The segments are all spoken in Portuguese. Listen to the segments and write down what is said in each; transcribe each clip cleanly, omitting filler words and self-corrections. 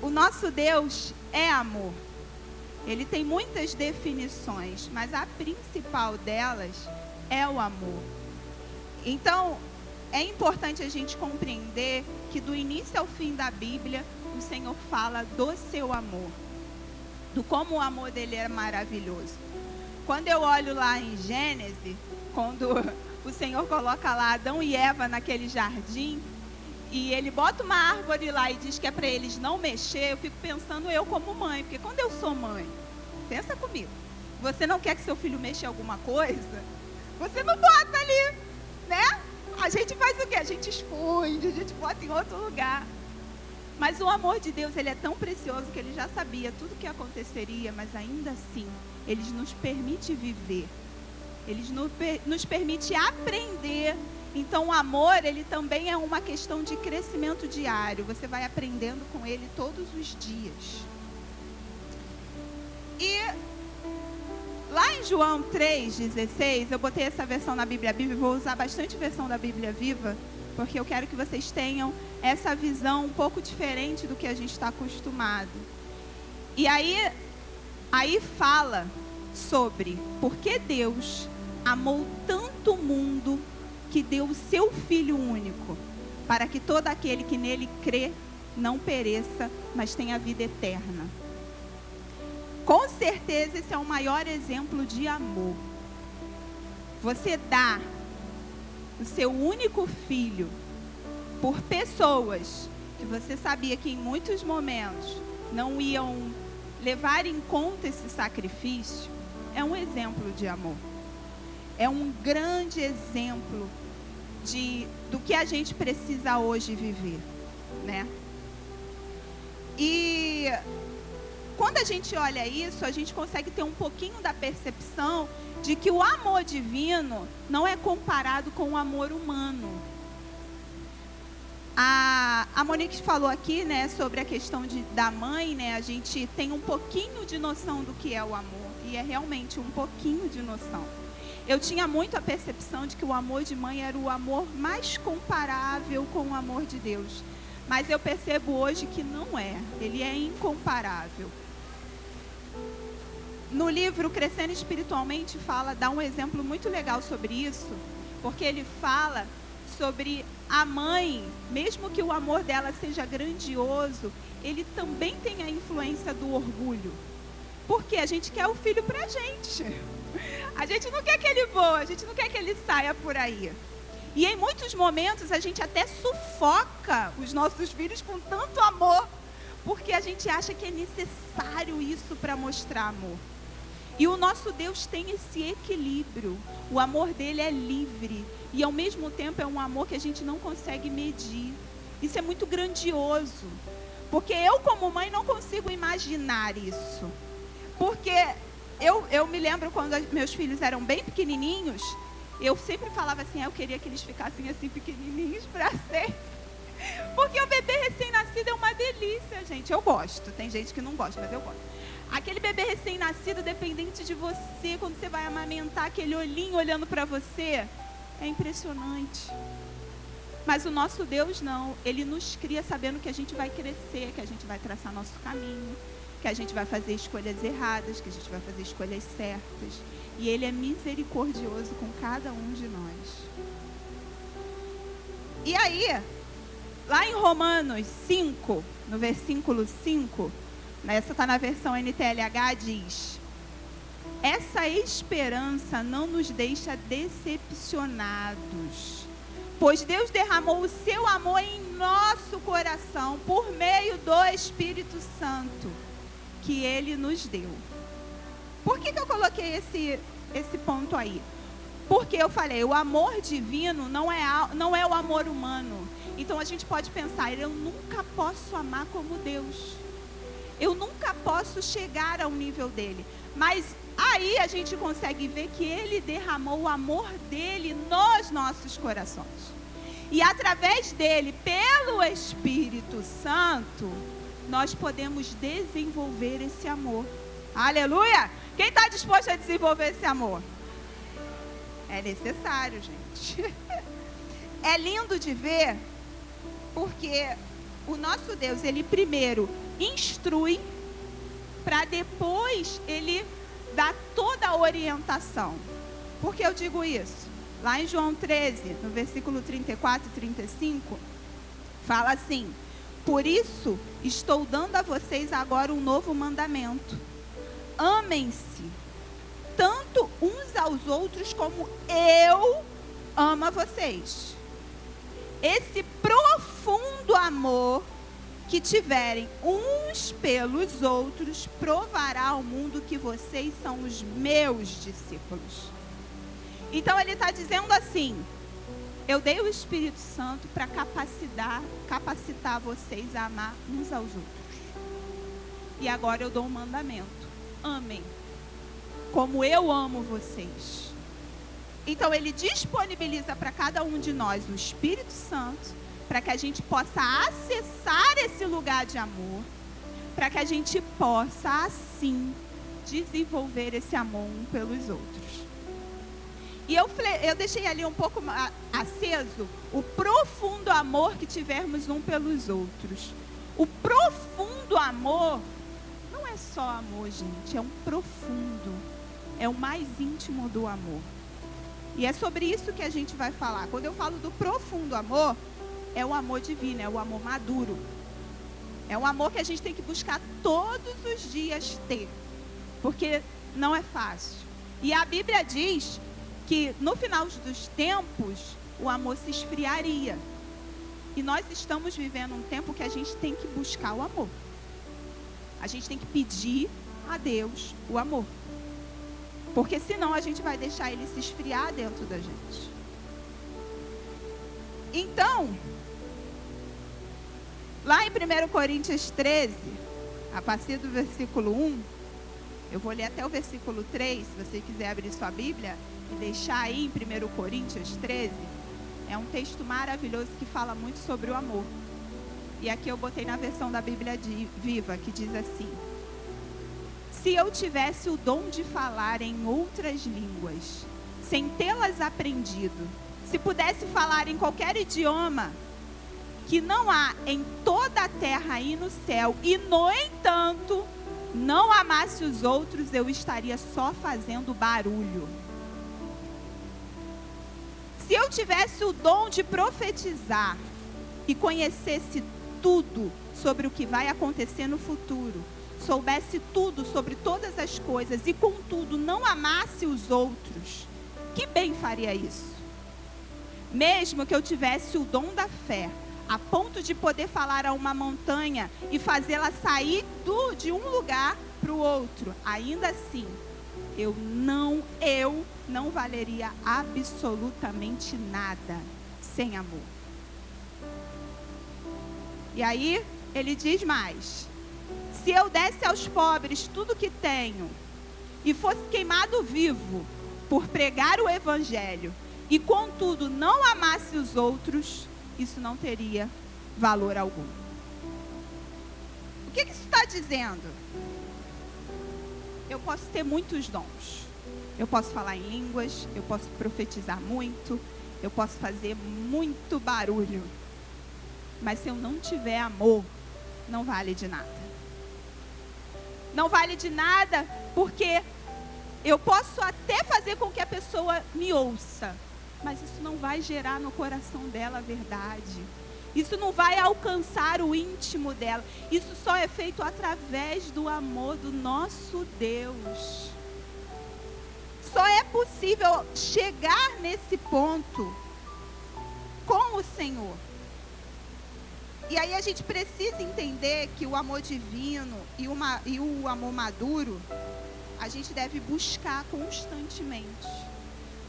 O nosso Deus é amor. Ele tem muitas definições, mas a principal delas é o amor. Então, é importante a gente compreender que do início ao fim da Bíblia, o Senhor fala do seu amor, do como o amor dele é maravilhoso. Quando eu olho lá em Gênesis, quando o Senhor coloca lá Adão e Eva naquele jardim, e ele bota uma árvore lá e diz que é para eles não mexer, eu fico pensando eu como mãe, porque quando eu sou mãe, pensa comigo, você não quer que seu filho mexa em alguma coisa, você não bota ali, né? A gente faz o quê? A gente esconde, a gente bota em outro lugar. Mas o amor de Deus, ele é tão precioso que ele já sabia tudo o que aconteceria, mas ainda assim, ele nos permite viver, ele nos permite aprender. Então o amor, ele também é uma questão de crescimento diário. Você vai aprendendo com ele todos os dias. E lá em João 3,16, eu botei essa versão na Bíblia Viva, vou usar bastante versão da Bíblia Viva, porque eu quero que vocês tenham essa visão um pouco diferente do que a gente está acostumado. E aí fala sobre porque Deus amou tanto o mundo que deu o seu Filho único, para que todo aquele que nele crê não pereça, mas tenha vida eterna. Com certeza esse é o maior exemplo de amor. Você dá o seu único filho por pessoas que você sabia que em muitos momentos não iam levar em conta esse sacrifício, é um exemplo de amor. É um grande exemplo do que a gente precisa hoje viver, né? E quando a gente olha isso, a gente consegue ter um pouquinho da percepção de que o amor divino não é comparado com o amor humano. A Monique falou aqui, né, sobre a questão da mãe, né? A gente tem um pouquinho de noção do que é o amor, e é realmente um pouquinho de noção. Eu tinha muito a percepção de que o amor de mãe era o amor mais comparável com o amor de Deus. Mas eu percebo hoje que não é. Ele é incomparável. No livro Crescendo Espiritualmente dá um exemplo muito legal sobre isso, porque ele fala sobre a mãe, mesmo que o amor dela seja grandioso, ele também tem a influência do orgulho. Porque a gente quer o filho pra gente. A gente não quer que ele voe, a gente não quer que ele saia por aí. E em muitos momentos a gente até sufoca os nossos filhos com tanto amor, porque a gente acha que é necessário isso para mostrar amor. E o nosso Deus tem esse equilíbrio. O amor dele é livre e ao mesmo tempo é um amor que a gente não consegue medir. Isso é muito grandioso, porque eu como mãe não consigo imaginar isso. Porque eu me lembro quando meus filhos eram bem pequenininhos, eu sempre falava assim, eu queria que eles ficassem assim pequenininhos para sempre. Porque o bebê recém-nascido é uma delícia, gente. Eu gosto, tem gente que não gosta, mas eu gosto. Aquele bebê recém-nascido, dependente de você, quando você vai amamentar, aquele olhinho olhando para você, é impressionante. Mas o nosso Deus não, ele nos cria sabendo que a gente vai crescer, que a gente vai traçar nosso caminho, que a gente vai fazer escolhas erradas, que a gente vai fazer escolhas certas. E ele é misericordioso com cada um de nós. E aí, lá em Romanos 5, no versículo 5, essa está na versão NTLH, diz: essa esperança não nos deixa decepcionados, pois Deus derramou o seu amor em nosso coração por meio do Espírito Santo que ele nos deu. Por que eu coloquei esse ponto aí? Porque eu falei, o amor divino não é o amor humano. Então a gente pode pensar, eu nunca posso amar como Deus. Eu nunca posso chegar ao nível dele. Mas aí a gente consegue ver que ele derramou o amor dele nos nossos corações. E através dele, pelo Espírito Santo, nós podemos desenvolver esse amor. Aleluia! Quem está disposto a desenvolver esse amor? É necessário, gente. É lindo de ver, porque o nosso Deus, ele primeiro instrui, para depois ele dar toda a orientação. Por que eu digo isso? Lá em João 13, no versículo 34 e 35, fala assim: por isso estou dando a vocês agora um novo mandamento. Amem-se, tanto uns aos outros como eu amo a vocês. Esse profundo amor que tiverem uns pelos outros provará ao mundo que vocês são os meus discípulos. Então ele está dizendo assim: eu dei o Espírito Santo para capacitar vocês a amar uns aos outros. E agora eu dou um mandamento: amem como eu amo vocês. Então ele disponibiliza para cada um de nós o Espírito Santo, para que a gente possa acessar esse lugar de amor, para que a gente possa assim desenvolver esse amor um pelos outros. E eu deixei ali um pouco aceso o profundo amor que tivermos um pelos outros. O profundo amor não é só amor, gente, é um profundo, é o mais íntimo do amor. E é sobre isso que a gente vai falar. Quando eu falo do profundo amor, é o amor divino, é o amor maduro. É um amor que a gente tem que buscar todos os dias ter, porque não é fácil. E a Bíblia diz que no final dos tempos, o amor se esfriaria. E nós estamos vivendo um tempo que a gente tem que buscar o amor. A gente tem que pedir a Deus o amor. Porque senão a gente vai deixar ele se esfriar dentro da gente. Então, lá em 1 Coríntios 13, a partir do versículo 1, eu vou ler até o versículo 3, se você quiser abrir sua Bíblia e deixar aí em 1 Coríntios 13, é um texto maravilhoso que fala muito sobre o amor. E aqui eu botei na versão da Bíblia Viva, que diz assim: se eu tivesse o dom de falar em outras línguas, sem tê-las aprendido, se pudesse falar em qualquer idioma que não há em toda a terra e no céu, e no entanto não amasse os outros, eu estaria só fazendo barulho. Se eu tivesse o dom de profetizar e conhecesse tudo sobre o que vai acontecer no futuro, soubesse tudo sobre todas as coisas e contudo não amasse os outros, que bem faria isso? Mesmo que eu tivesse o dom da fé, a ponto de poder falar a uma montanha e fazê-la sair de um lugar para o outro, ainda assim, eu não valeria absolutamente nada sem amor. E aí, ele diz mais: se eu desse aos pobres tudo que tenho e fosse queimado vivo por pregar o evangelho e contudo não amasse os outros, isso não teria valor algum. O que isso está dizendo? Eu posso ter muitos dons. Eu posso falar em línguas, eu posso profetizar muito, eu posso fazer muito barulho. Mas se eu não tiver amor, não vale de nada. Não vale de nada porque eu posso até fazer com que a pessoa me ouça, mas isso não vai gerar no coração dela a verdade. Isso não vai alcançar o íntimo dela. Isso só é feito através do amor do nosso Deus. Só é possível chegar nesse ponto com o Senhor. E aí a gente precisa entender que o amor divino e o amor maduro, a gente deve buscar constantemente.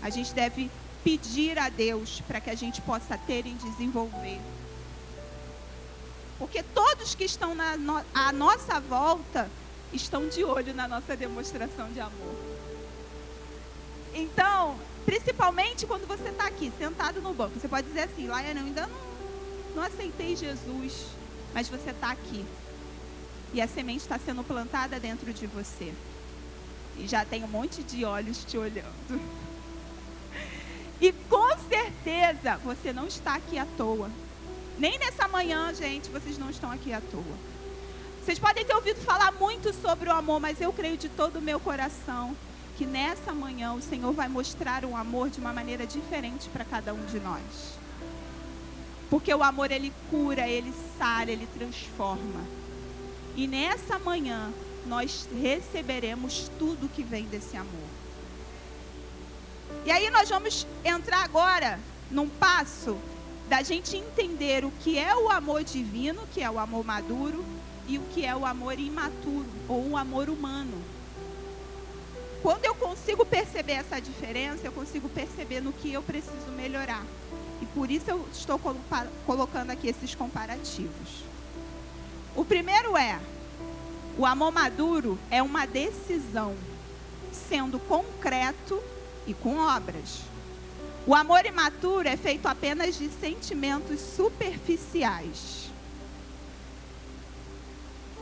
A gente deve pedir a Deus para que a gente possa ter e desenvolver. Porque todos que estão à nossa volta estão de olho na nossa demonstração de amor. Então, principalmente quando você está aqui, sentado no banco, você pode dizer assim: Laiane, eu ainda não aceitei Jesus, mas você está aqui. E a semente está sendo plantada dentro de você. E já tem um monte de olhos te olhando. E com certeza você não está aqui à toa. Nem nessa manhã, gente, vocês não estão aqui à toa. Vocês podem ter ouvido falar muito sobre o amor, mas eu creio de todo o meu coração que nessa manhã o Senhor vai mostrar um amor de uma maneira diferente para cada um de nós. Porque o amor, ele cura, ele sara, ele transforma. E nessa manhã nós receberemos tudo que vem desse amor. E aí nós vamos entrar agora num passo da gente entender o que é o amor divino, que é o amor maduro, e o que é o amor imaturo, ou o amor humano. Quando eu consigo perceber essa diferença, eu consigo perceber no que eu preciso melhorar. E por isso eu estou colocando aqui esses comparativos. O primeiro é, o amor maduro é uma decisão, sendo concreto e com obras. O amor imaturo é feito apenas de sentimentos superficiais.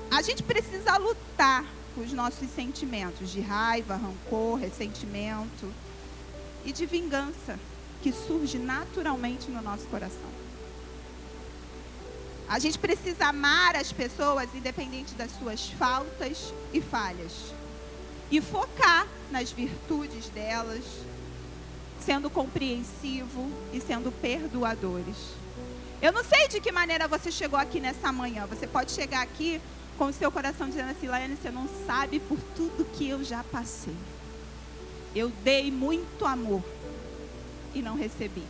A gente precisa lutar com os nossos sentimentos de raiva, rancor, ressentimento e de vingança, que surge naturalmente no nosso coração. A gente precisa amar as pessoas independente das suas faltas e falhas. E focar nas virtudes delas, sendo compreensivo e sendo perdoadores. Eu não sei de que maneira você chegou aqui nessa manhã. Você pode chegar aqui com o seu coração dizendo assim, Laiane, você não sabe por tudo que eu já passei. Eu dei muito amor e não recebi.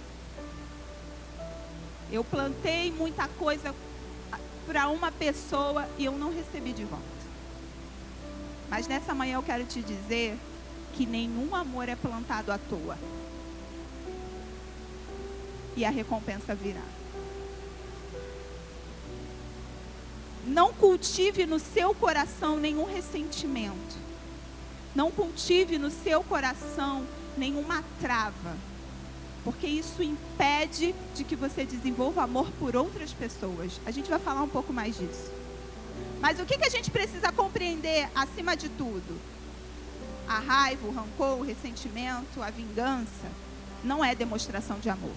Eu plantei muita coisa para uma pessoa e eu não recebi de volta. Mas nessa manhã eu quero te dizer que nenhum amor é plantado à toa. E a recompensa virá. Não cultive no seu coração nenhum ressentimento. Não cultive no seu coração nenhuma trava. Porque isso impede de que você desenvolva amor por outras pessoas. A gente vai falar um pouco mais disso. Mas o que a gente precisa compreender acima de tudo? A raiva, o rancor, o ressentimento, a vingança não é demonstração de amor.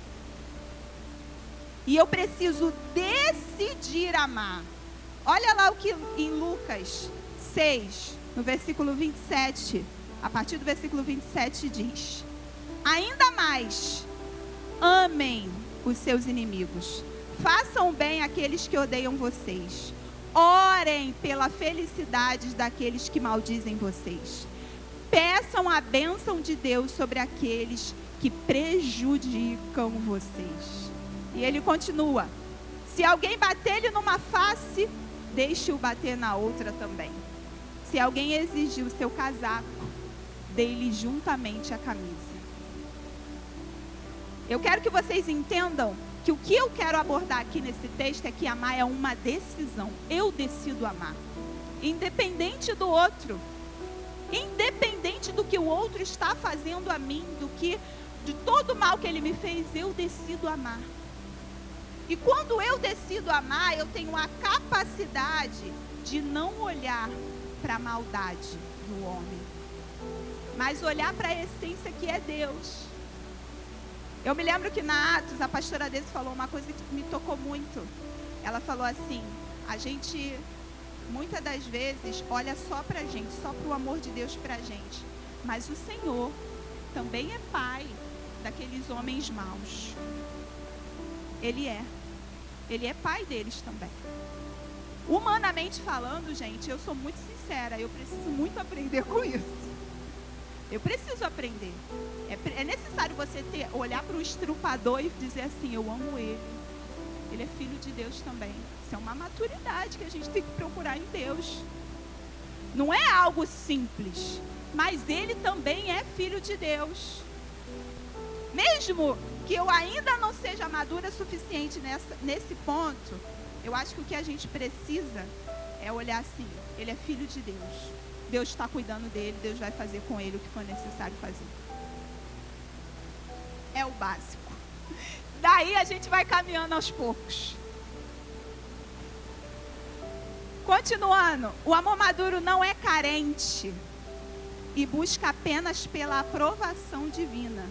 E eu preciso decidir amar. Olha lá o que em Lucas 6, no versículo 27, a partir do versículo 27 diz: ainda mais, amem os seus inimigos, façam bem àqueles que odeiam vocês, orem pela felicidade daqueles que maldizem vocês, peçam a bênção de Deus sobre aqueles que prejudicam vocês. E ele continua: se alguém bater-lhe numa face, deixe-o bater na outra também. Se alguém exigir o seu casaco, dê-lhe juntamente a camisa. Eu quero que vocês entendam que o que eu quero abordar aqui nesse texto é que amar é uma decisão. Eu decido amar, independente do outro, independente do que o outro está fazendo a mim, de todo o mal que ele me fez, eu decido amar. E quando eu decido amar, eu tenho a capacidade de não olhar para a maldade do homem, mas olhar para a essência que é Deus. Eu me lembro que na Atos, a pastora Desi falou uma coisa que me tocou muito. Ela falou assim, a gente, muitas das vezes, olha só para a gente, só para o amor de Deus para a gente. Mas o Senhor também é pai daqueles homens maus. Ele é pai deles também. Humanamente falando, gente, eu sou muito sincera, eu preciso muito aprender com isso. Eu preciso aprender. É necessário você olhar para o estrupador e dizer assim, eu amo ele. Ele é filho de Deus também. Isso é uma maturidade que a gente tem que procurar em Deus. Não é algo simples, mas ele também é filho de Deus. Mesmo que eu ainda não seja madura o suficiente nesse ponto, eu acho que o que a gente precisa é olhar assim, ele é filho de Deus. Deus está cuidando dele, Deus vai fazer com ele o que for necessário fazer. É o básico. Daí a gente vai caminhando aos poucos. Continuando, o amor maduro não é carente e busca apenas pela aprovação divina.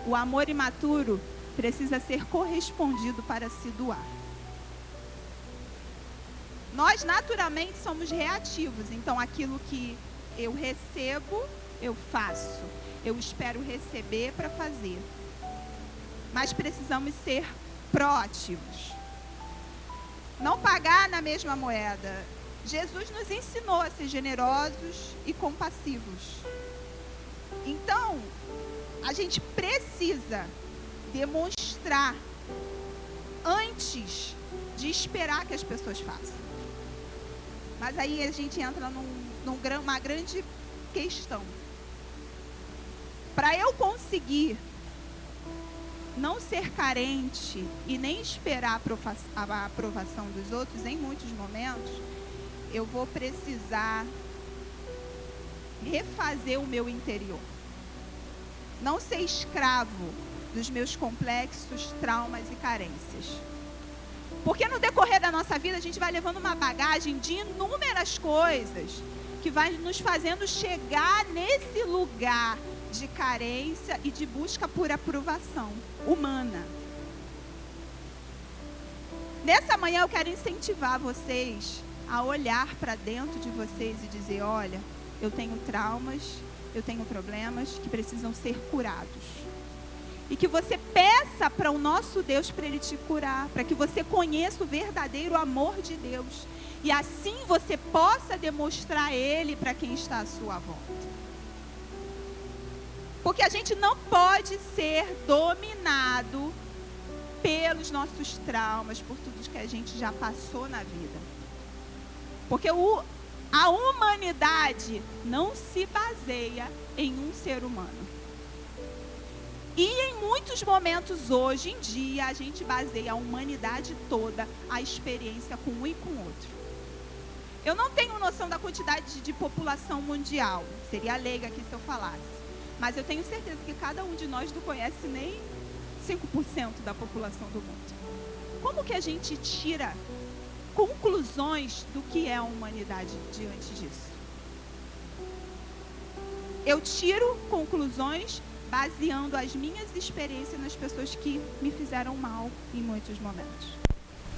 O amor imaturo precisa ser correspondido para se doar. Nós naturalmente somos reativos, então aquilo que eu recebo, eu faço. Eu espero receber para fazer. Mas precisamos ser proativos. Não pagar na mesma moeda. Jesus nos ensinou a ser generosos e compassivos. Então, a gente precisa demonstrar antes de esperar que as pessoas façam. Mas aí a gente entra numa grande questão. Para eu conseguir não ser carente e nem esperar a aprovação dos outros em muitos momentos, eu vou precisar refazer o meu interior. Não ser escravo dos meus complexos, traumas e carências. Porque no decorrer da nossa vida a gente vai levando uma bagagem de inúmeras coisas que vai nos fazendo chegar nesse lugar de carência e de busca por aprovação humana. Nessa manhã eu quero incentivar vocês a olhar para dentro de vocês e dizer: olha, eu tenho traumas, eu tenho problemas que precisam ser curados. E que você peça para o nosso Deus para Ele te curar, para que você conheça o verdadeiro amor de Deus. E assim você possa demonstrar Ele para quem está à sua volta. Porque a gente não pode ser dominado pelos nossos traumas, por tudo que a gente já passou na vida. Porque a humanidade não se baseia em um ser humano. E em muitos momentos, hoje em dia, a gente baseia a humanidade toda, a experiência com um e com o outro. Eu não tenho noção da quantidade de população mundial, seria leiga aqui se eu falasse. Mas eu tenho certeza que cada um de nós não conhece nem 5% da população do mundo. Como que a gente tira conclusões do que é a humanidade diante disso? Eu tiro conclusões baseando as minhas experiências nas pessoas que me fizeram mal em muitos momentos.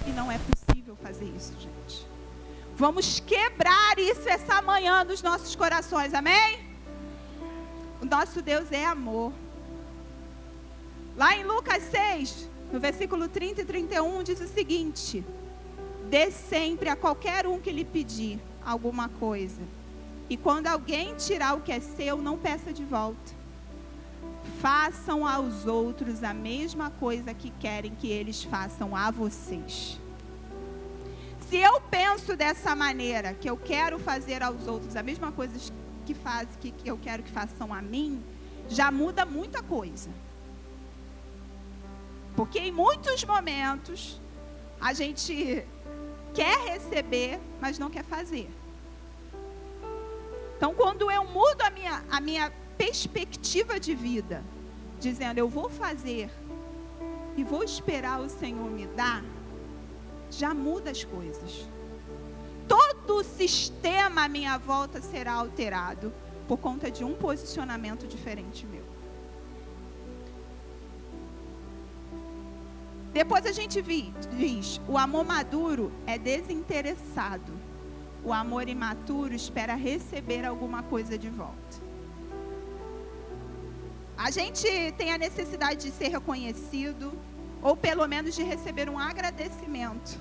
E não é possível fazer isso, gente. Vamos quebrar isso essa manhã nos nossos corações, amém? O nosso Deus é amor. Lá em Lucas 6, no versículo 30 e 31, diz o seguinte: dê sempre a qualquer um que lhe pedir alguma coisa. E quando alguém tirar o que é seu, não peça de volta. Façam aos outros a mesma coisa que querem que eles façam a vocês. Se eu penso dessa maneira, que eu quero fazer aos outros a mesma coisa que eu quero que façam a mim, já muda muita coisa. Porque em muitos momentos a gente quer receber, mas não quer fazer. Então, quando eu mudo a minha perspectiva de vida, dizendo eu vou fazer e vou esperar o Senhor me dar, já muda as coisas. Todo o sistema à minha volta será alterado por conta de um posicionamento diferente meu. Depois a gente diz, o amor maduro é desinteressado. O amor imaturo espera receber alguma coisa de volta. A gente tem a necessidade de ser reconhecido, ou pelo menos de receber um agradecimento.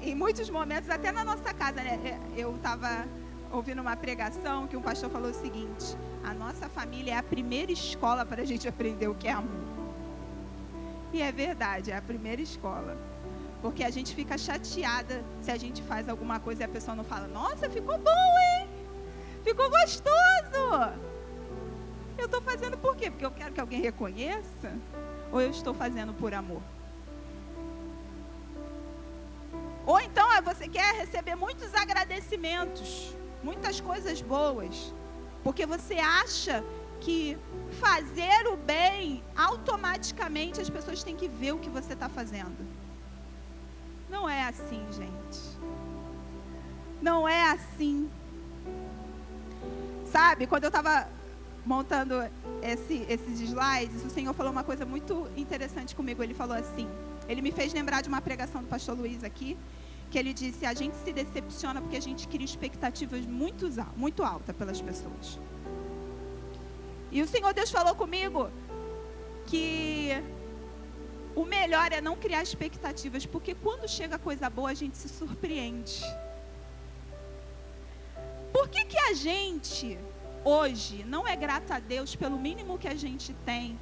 Em muitos momentos, até na nossa casa, né? Eu estava ouvindo uma pregação que um pastor falou o seguinte: a nossa família é a primeira escola para a gente aprender o que é amor. E é verdade, é a primeira escola. Porque a gente fica chateada se a gente faz alguma coisa e a pessoa não fala: nossa, ficou bom, hein? Ficou gostoso. Eu estou fazendo por quê? Porque eu quero que alguém reconheça? Ou eu estou fazendo por amor? Ou então você quer receber muitos agradecimentos, muitas coisas boas, porque você acha que fazer o bem, automaticamente as pessoas têm que ver o que você está fazendo. Não é assim, gente. Não é assim. Sabe, quando eu estava montando esses slides, o Senhor falou uma coisa muito interessante comigo. Ele falou assim: Ele me fez lembrar de uma pregação do pastor Luiz aqui, que ele disse: a gente se decepciona porque a gente cria expectativas muito altas pelas pessoas. E o Senhor Deus falou comigo que o melhor é não criar expectativas, porque quando chega coisa boa a gente se surpreende. Por que a gente hoje não é grata a Deus pelo mínimo que a gente tem,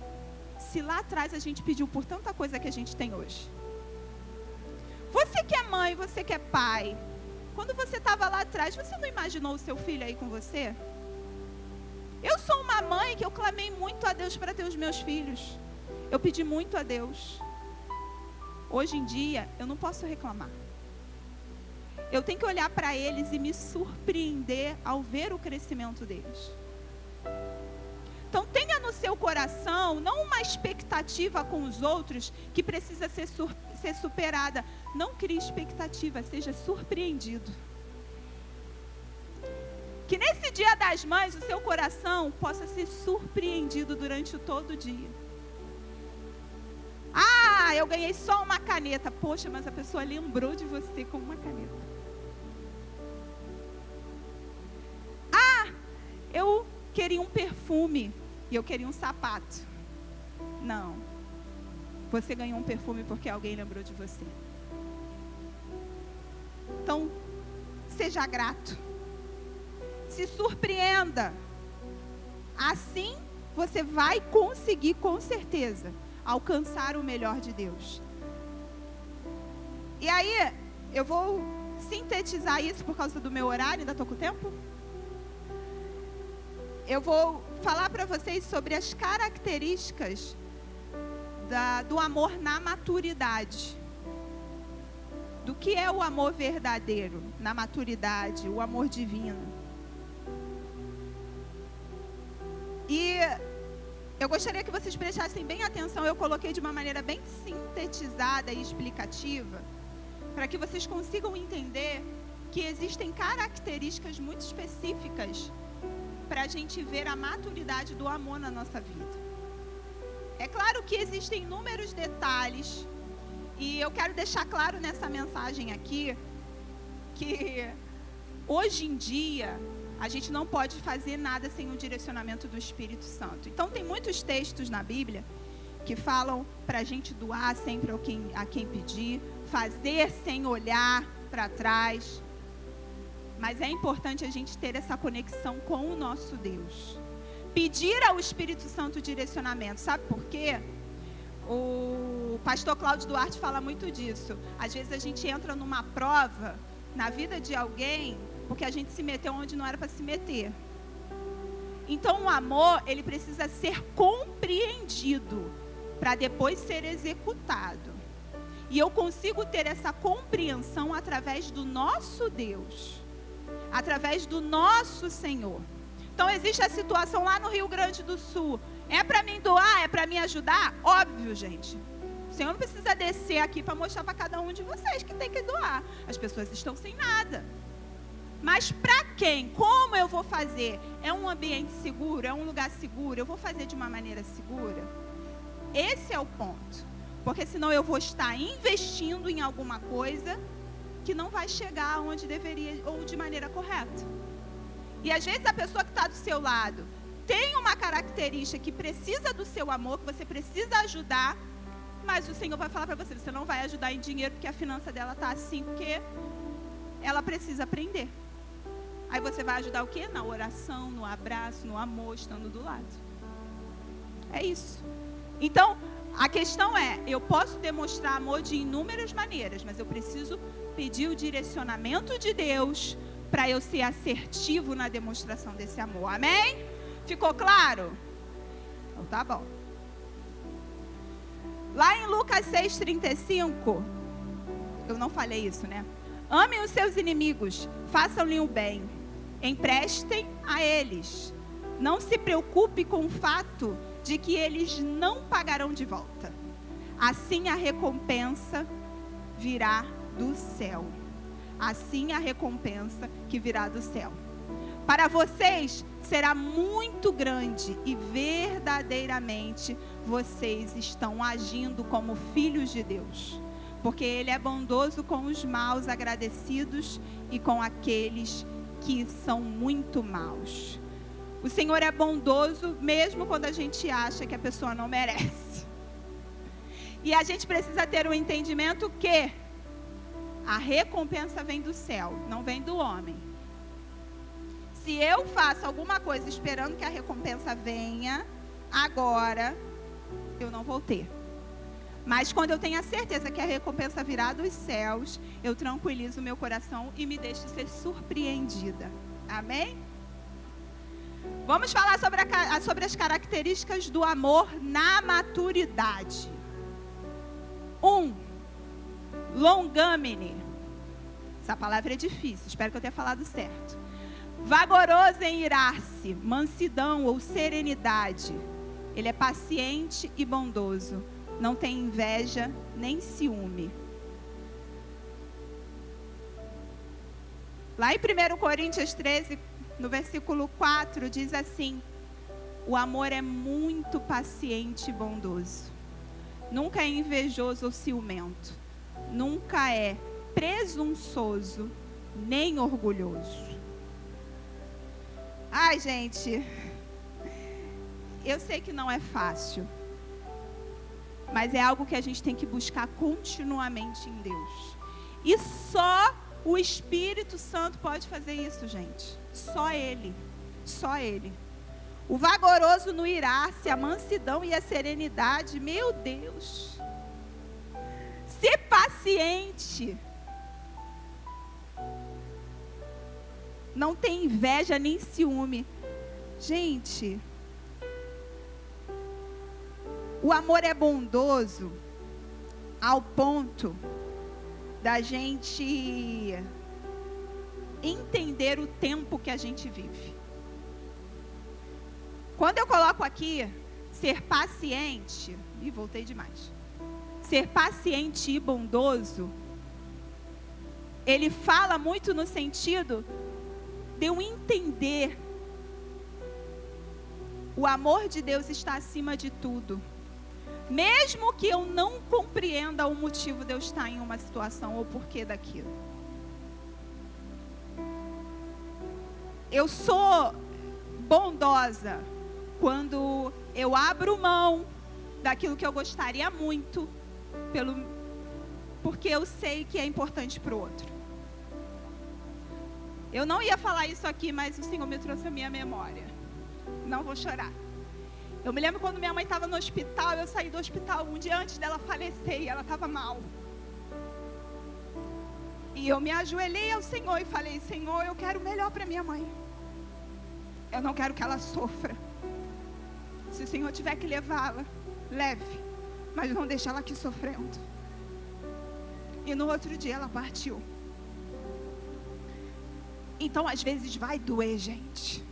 se lá atrás a gente pediu por tanta coisa que a gente tem hoje? Você que é mãe, você que é pai, quando você estava lá atrás, você não imaginou o seu filho aí com você? Eu sou uma mãe que eu clamei muito a Deus para ter os meus filhos. Eu pedi muito a Deus. Hoje em dia, eu não posso reclamar. Eu tenho que olhar para eles e me surpreender ao ver o crescimento deles. Então tenha no seu coração não uma expectativa com os outros que precisa ser superada. Não crie expectativa, seja surpreendido. Que nesse Dia das Mães o seu coração possa ser surpreendido durante todo o dia. Ah, eu ganhei só uma caneta. Poxa, mas a pessoa lembrou de você com uma caneta. Ah, eu queria um perfume e eu queria um sapato. Não. Você ganhou um perfume porque alguém lembrou de você. Então, seja grato. Se surpreenda. Assim, você vai conseguir, com certeza, alcançar o melhor de Deus. E aí, eu vou sintetizar isso por causa do meu horário. Ainda estou com tempo? Eu vou falar para vocês sobre as características do amor na maturidade. Do que é o amor verdadeiro na maturidade, o amor divino. E eu gostaria que vocês prestassem bem atenção. Eu coloquei de uma maneira bem sintetizada e explicativa, para que vocês consigam entender que existem características muito específicas para a gente ver a maturidade do amor na nossa vida. É claro que existem inúmeros detalhes, e eu quero deixar claro nessa mensagem aqui, que hoje em dia a gente não pode fazer nada sem o direcionamento do Espírito Santo. Então tem muitos textos na Bíblia que falam para a gente doar sempre a quem pedir, fazer sem olhar para trás. Mas é importante a gente ter essa conexão com o nosso Deus. Pedir ao Espírito Santo direcionamento. Sabe por quê? O pastor Cláudio Duarte fala muito disso. Às vezes a gente entra numa prova na vida de alguém porque a gente se meteu onde não era para se meter. Então o amor, ele precisa ser compreendido para depois ser executado. E eu consigo ter essa compreensão através do nosso Deus, através do nosso Senhor. Então existe a situação lá no Rio Grande do Sul. É para mim doar? É para mim ajudar? Óbvio, gente. O Senhor não precisa descer aqui para mostrar para cada um de vocês que tem que doar. As pessoas estão sem nada. Mas para quem? Como eu vou fazer? É um ambiente seguro? É um lugar seguro? Eu vou fazer de uma maneira segura? Esse é o ponto. Porque senão eu vou estar investindo em alguma coisa que não vai chegar onde deveria ou de maneira correta. E às vezes a pessoa que está do seu lado tem uma característica que precisa do seu amor, que você precisa ajudar, mas o Senhor vai falar para você, você não vai ajudar em dinheiro porque a finança dela está assim, porque ela precisa aprender. Aí você vai ajudar o quê? Na oração, no abraço, no amor, estando do lado. É isso. Então, a questão é, eu posso demonstrar amor de inúmeras maneiras, mas eu preciso pedir o direcionamento de Deus para eu ser assertivo na demonstração desse amor. Amém? Ficou claro? Então tá bom. Lá em Lucas 6,35, eu não falei isso, né? Amem os seus inimigos, façam-lhe o bem, emprestem a eles. Não se preocupe com o fato de que eles não pagarão de volta. Assim a recompensa virá do céu. Assim a recompensa que virá do céu. Para vocês será muito grande e verdadeiramente vocês estão agindo como filhos de Deus. Porque Ele é bondoso com os maus agradecidos e com aqueles que são muito maus. O Senhor é bondoso mesmo quando a gente acha que a pessoa não merece. E a gente precisa ter um entendimento que a recompensa vem do céu, não vem do homem. Se eu faço alguma coisa esperando que a recompensa venha agora, eu não vou ter. Mas quando eu tenho a certeza que a recompensa virá dos céus, eu tranquilizo o meu coração e me deixo ser surpreendida. Amém? Vamos falar sobre as características do amor na maturidade. 1. Longâmine. Essa palavra é difícil, espero que eu tenha falado certo. Vagaroso em irar-se, mansidão ou serenidade. Ele é paciente e bondoso. Não tem inveja nem ciúme. Lá em 1 Coríntios 13, no versículo 4, diz assim: o amor é muito paciente e bondoso. Nunca é invejoso ou ciumento. Nunca é presunçoso nem orgulhoso. Ai, gente, eu sei que não é fácil. Mas é algo que a gente tem que buscar continuamente em Deus. E só o Espírito Santo pode fazer isso, gente. Só Ele. Só Ele. O vagaroso no irar-se, a mansidão e a serenidade. Meu Deus. Ser paciente. Não tem inveja nem ciúme. Gente, o amor é bondoso ao ponto da gente entender o tempo que a gente vive. Quando eu coloco aqui ser paciente, e voltei demais. Ser paciente e bondoso, ele fala muito no sentido de eu entender o amor de Deus está acima de tudo. Mesmo que eu não compreenda o motivo de eu estar em uma situação ou o porquê daquilo. Eu sou bondosa quando eu abro mão daquilo que eu gostaria muito, porque eu sei que é importante para o outro. Eu não ia falar isso aqui, mas o Senhor me trouxe a minha memória. Não vou chorar. Eu me lembro quando minha mãe estava no hospital, eu saí do hospital um dia antes dela falecer e ela estava mal. E eu me ajoelhei ao Senhor e falei: Senhor, eu quero o melhor para minha mãe. Eu não quero que ela sofra. Se o Senhor tiver que levá-la, leve. Mas não deixe ela aqui sofrendo. E no outro dia ela partiu. Então às vezes vai doer, gente.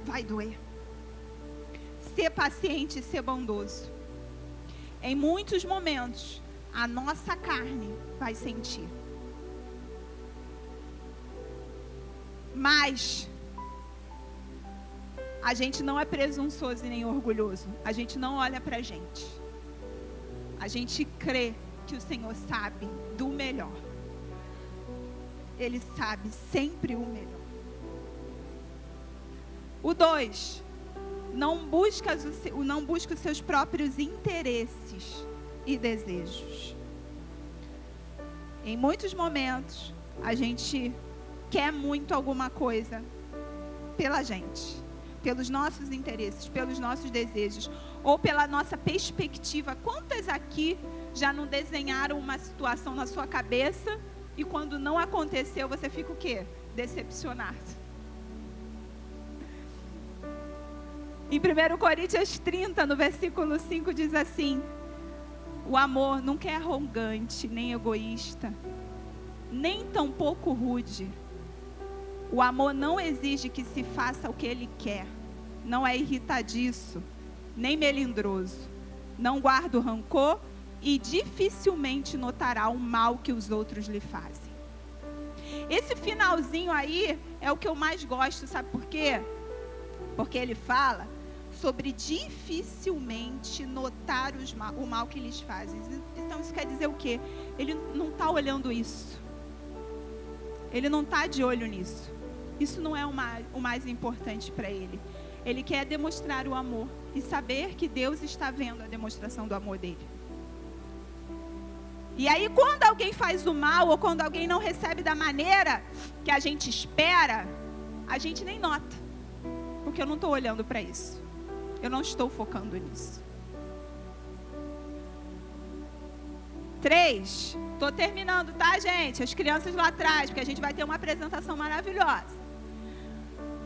Vai doer. Ser paciente e ser bondoso. Em muitos momentos, a nossa carne vai sentir. Mas a gente não é presunçoso e nem orgulhoso. A gente não olha pra gente. A gente crê que o Senhor sabe do melhor. Ele sabe sempre o melhor. O 2, não busca os seus próprios interesses e desejos. Em muitos momentos, a gente quer muito alguma coisa pela gente, pelos nossos interesses, pelos nossos desejos, ou pela nossa perspectiva. Quantas aqui já não desenharam uma situação na sua cabeça e quando não aconteceu, você fica o quê? Decepcionado. Em 1 Coríntios 30, no versículo 5, diz assim: o amor nunca é arrogante, nem egoísta, nem tampouco rude. O amor não exige que se faça o que ele quer, não é irritadiço, nem melindroso, não guarda o rancor e dificilmente notará o mal que os outros lhe fazem. Esse finalzinho aí é o que eu mais gosto, sabe por quê? Porque ele fala sobre dificilmente notar o mal que eles fazem. Então isso quer dizer o quê? Ele não está olhando isso. Ele não está de olho nisso. Isso não é o mais importante para ele. Ele quer demonstrar o amor e saber que Deus está vendo a demonstração do amor dele. E aí quando alguém faz o mal ou quando alguém não recebe da maneira que a gente espera, a gente nem nota. Porque eu não estou olhando para isso. Eu não estou focando nisso. 3. Estou terminando, tá, gente? As crianças lá atrás, porque a gente vai ter uma apresentação maravilhosa.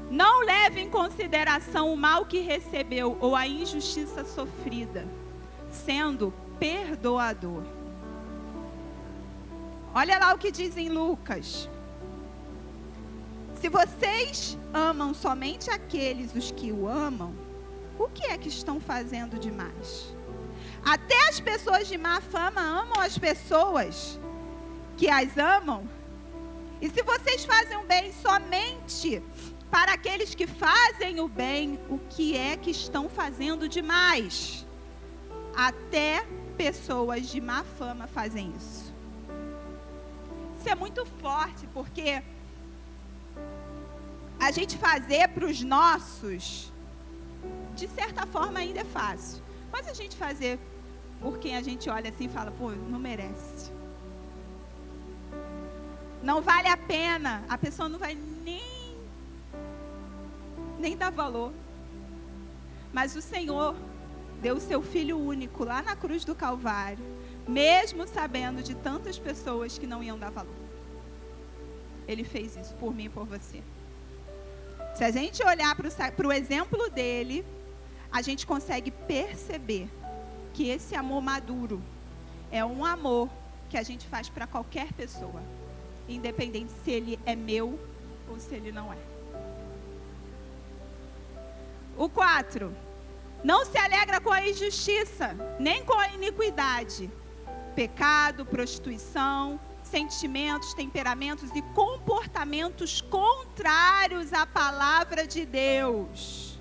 Não leve em consideração o mal que recebeu ou a injustiça sofrida, sendo perdoador. Olha lá o que diz em Lucas. Se vocês amam somente aqueles os que o amam, o que é que estão fazendo demais? Até as pessoas de má fama amam as pessoas que as amam. E se vocês fazem o bem somente para aqueles que fazem o bem, o que é que estão fazendo demais? Até pessoas de má fama fazem isso. Isso é muito forte, porque a gente fazer para os nossos, de certa forma ainda é fácil. Mas a gente fazer por quem a gente olha assim e fala, pô, não merece. Não vale a pena. A pessoa não vai nem dar valor. Mas o Senhor deu o seu Filho único lá na cruz do Calvário, mesmo sabendo de tantas pessoas que não iam dar valor. Ele fez isso por mim e por você. Se a gente olhar para o exemplo dele, a gente consegue perceber que esse amor maduro é um amor que a gente faz para qualquer pessoa, independente se ele é meu ou se ele não é. O 4. Não se alegra com a injustiça, nem com a iniquidade. Pecado, prostituição, sentimentos, temperamentos e comportamentos contrários à palavra de Deus.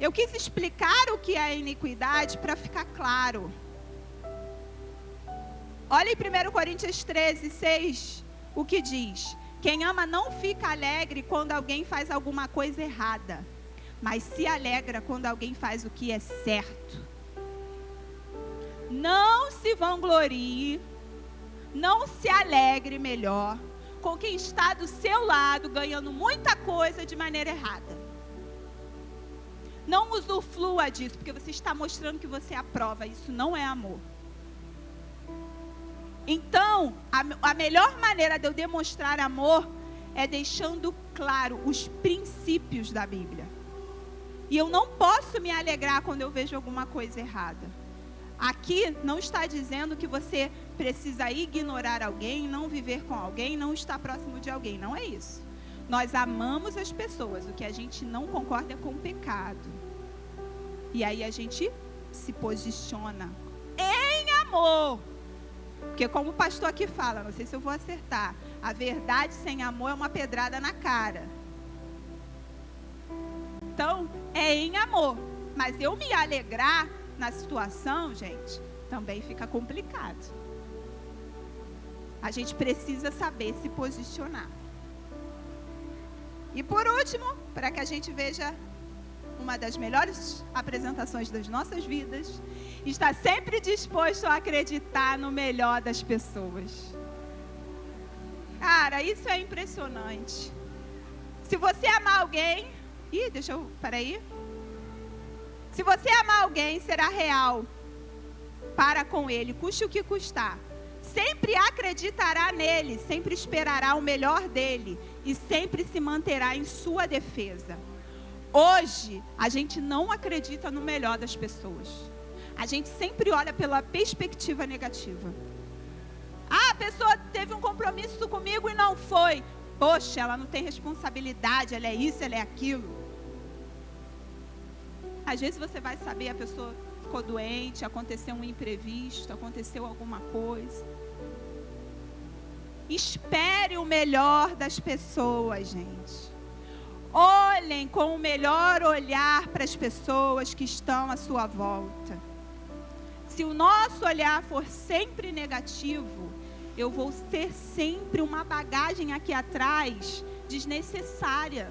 Eu quis explicar o que é a iniquidade para ficar claro. Olha em 1 Coríntios 13, 6, o que diz: quem ama não fica alegre quando alguém faz alguma coisa errada, mas se alegra quando alguém faz o que é certo. Não se vanglorie, não se alegre, melhor, com quem está do seu lado ganhando muita coisa de maneira errada. Não usufrua disso, porque você está mostrando que você aprova. Isso não é amor. Então, a melhor maneira de eu demonstrar amor é deixando claro os princípios da Bíblia. E eu não posso me alegrar quando eu vejo alguma coisa errada. Aqui não está dizendo que você precisa ignorar alguém, não viver com alguém, não estar próximo de alguém. Não é isso. Nós amamos as pessoas. O que a gente não concorda é com o pecado. E aí a gente se posiciona em amor. Porque como o pastor aqui fala, não sei se eu vou acertar, a verdade sem amor é uma pedrada na cara. Então, é em amor. Mas eu me alegrar na situação, gente, também fica complicado. A gente precisa saber se posicionar. E por último, para que a gente veja uma das melhores apresentações das nossas vidas, está sempre disposto a acreditar no melhor das pessoas. Cara, isso é impressionante. Se você amar alguém... Peraí. Se você amar alguém, será real para com ele, custe o que custar. Sempre acreditará nele, sempre esperará o melhor dele e sempre se manterá em sua defesa. Hoje, a gente não acredita no melhor das pessoas. A gente sempre olha pela perspectiva negativa. Ah, a pessoa teve um compromisso comigo e não foi. Poxa, ela não tem responsabilidade, ela é isso, ela é aquilo. Às vezes você vai saber, a pessoa ficou doente, aconteceu um imprevisto, aconteceu alguma coisa. Espere o melhor das pessoas, gente. Olhem com o melhor olhar para as pessoas que estão à sua volta. Se o nosso olhar for sempre negativo, eu vou ser sempre uma bagagem aqui atrás desnecessária.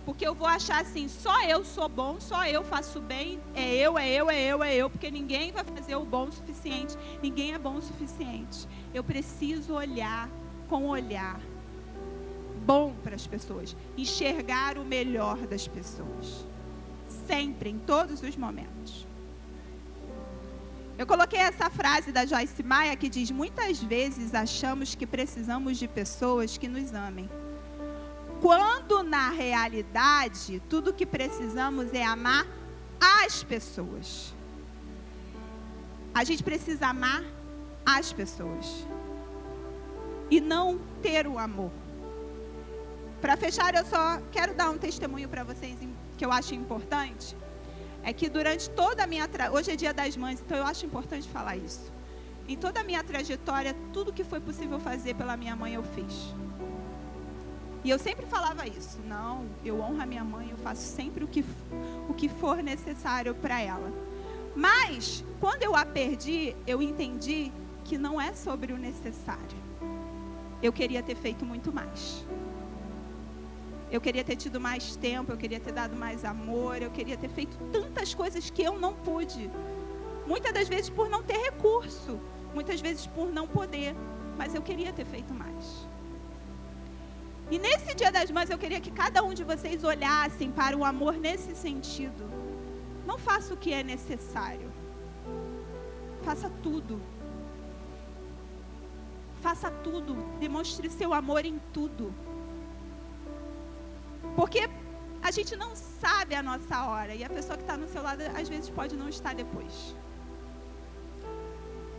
Porque eu vou achar assim, só eu sou bom, só eu faço bem, é eu, porque ninguém vai fazer o bom o suficiente, ninguém é bom o suficiente. Eu preciso olhar com olhar bom para as pessoas, enxergar o melhor das pessoas, sempre, em todos os momentos. Eu coloquei essa frase da Joyce Meyer que diz: muitas vezes achamos que precisamos de pessoas que nos amem, quando na realidade tudo que precisamos é amar as pessoas. A gente precisa amar as pessoas e não ter o amor. Para fechar, eu só quero dar um testemunho para vocês que eu acho importante. É que durante toda a minha hoje é Dia das Mães, então eu acho importante falar isso. Em toda a minha trajetória, tudo que foi possível fazer pela minha mãe eu fiz. E eu sempre falava isso: não, eu honro a minha mãe, eu faço sempre o que for necessário para ela. Mas, quando eu a perdi, eu entendi que não é sobre o necessário. Eu queria ter feito muito mais. Eu queria ter tido mais tempo, eu queria ter dado mais amor, eu queria ter feito tantas coisas que eu não pude. Muitas das vezes por não ter recurso, muitas vezes por não poder, mas eu queria ter feito mais. E nesse Dia das Mães eu queria que cada um de vocês olhassem para o amor nesse sentido. Não faça o que é necessário. Faça tudo. Faça tudo. Demonstre seu amor em tudo. Porque a gente não sabe a nossa hora. E a pessoa que está no seu lado, às vezes, pode não estar depois.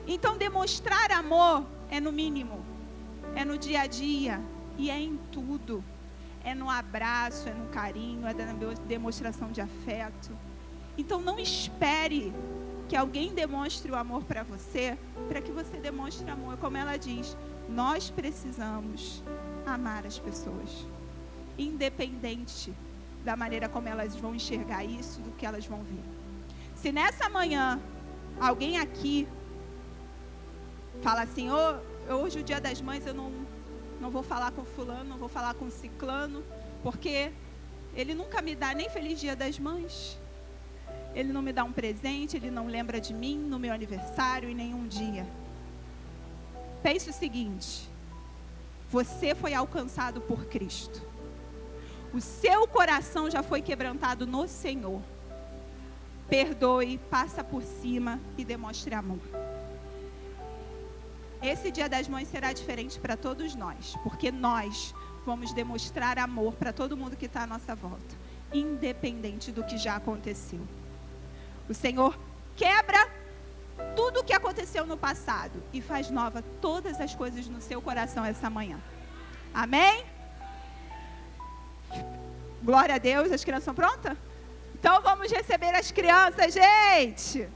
Então, demonstrar amor é no mínimo. É no dia a dia. E é em tudo. É no abraço, é no carinho, é na demonstração de afeto. Então, não espere que alguém demonstre o amor para você, para que você demonstre amor. Como ela diz, nós precisamos amar as pessoas. Independente da maneira como elas vão enxergar isso, do que elas vão ver. Se nessa manhã alguém aqui fala assim: hoje é o Dia das Mães, eu não vou falar com fulano, não vou falar com ciclano, porque ele nunca me dá nem Feliz Dia das Mães, ele não me dá um presente, ele não lembra de mim no meu aniversário em nenhum dia. Pense o seguinte: você foi alcançado por Cristo. O seu coração já foi quebrantado no Senhor. Perdoe, passa por cima e demonstre amor. Esse Dia das Mães será diferente para todos nós, porque nós vamos demonstrar amor para todo mundo que está à nossa volta, independente do que já aconteceu. O Senhor quebra tudo o que aconteceu no passado e faz nova todas as coisas no seu coração essa manhã. Amém? Glória a Deus. As crianças estão prontas? Então vamos receber as crianças, gente.